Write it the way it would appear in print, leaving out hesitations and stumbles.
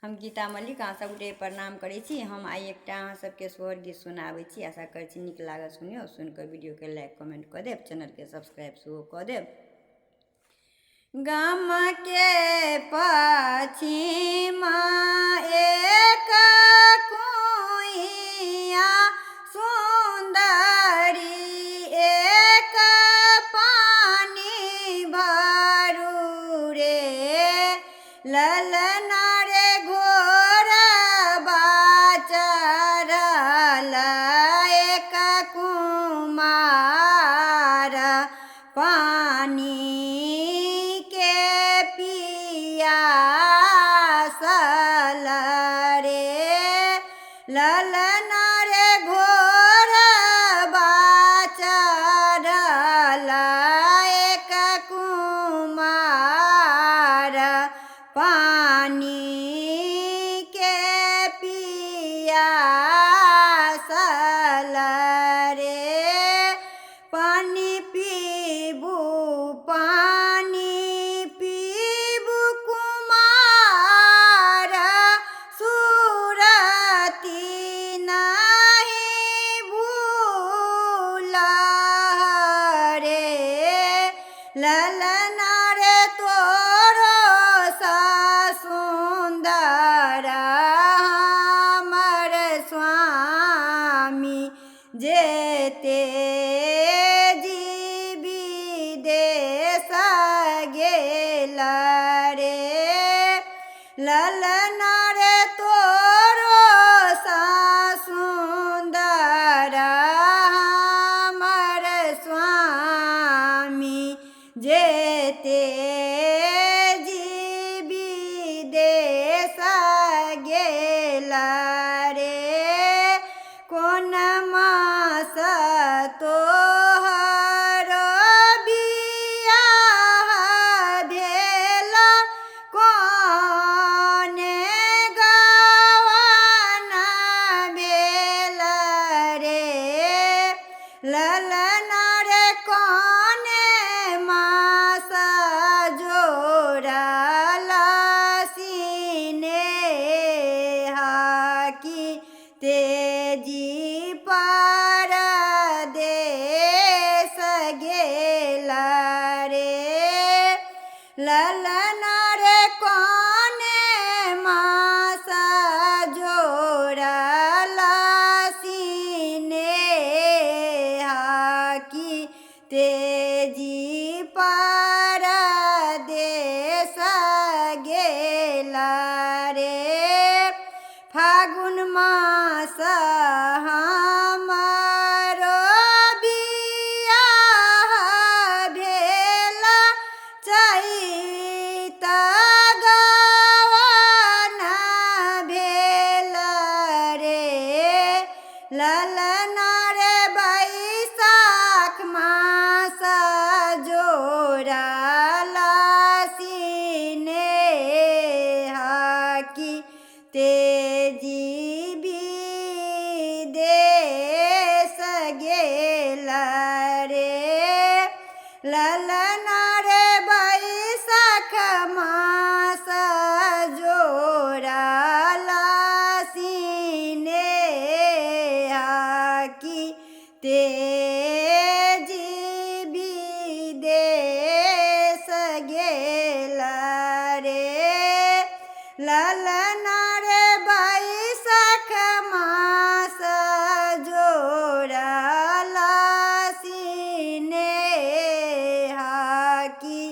हम गीता मल्लिक अहाँ सबके प्रणाम करै छी। हम आई एकटा अहाँ सबके सोहर गीत सुनाबै छी। आशा करै छी नीक लागत सुनियो। सुनिकऽ वीडियोके लाइक कमेंट कऽ देब, चैनलके सब्सक्राइब सेहो कऽ देब। गाम के पछिमा एक कुइया सुन्दरी एक पानी भरू रे ललना रे घोरबा चरल एक कुमार पानी के पियासल रे ललना रे घोरबा चरल एक कुमार पानी के पियासल रे पानी पीबू कुमार सुरती नहीं भूल रे ललना रे तोरो सा सुंदर हमर स्वामी जेते विदेश गेल रे ललना रे तोरो सा सुंदर हमर स्वामी जेते विदेश गेल रे कोन मास तोहर बियाह भेल कोने गवन भेल रे ललना रे कोने मास जोड़ल सिनेह की तेजी परदेस गेल रे ललना रे कोने मास जोड़ल सिनेह की तेजी परदेस गेल रे फागुन मास हमरो बियाह भेल चैत गवन भेल रे ललना रे बैसाख मास जोड़ल सिनेह की तेजी विदेश गेल रे ललना रे बैसाख मास जोड़ल सिनेह की तेजी विदेश गेल रे ललना रे बैसाख मास जोड़ल सिनेह की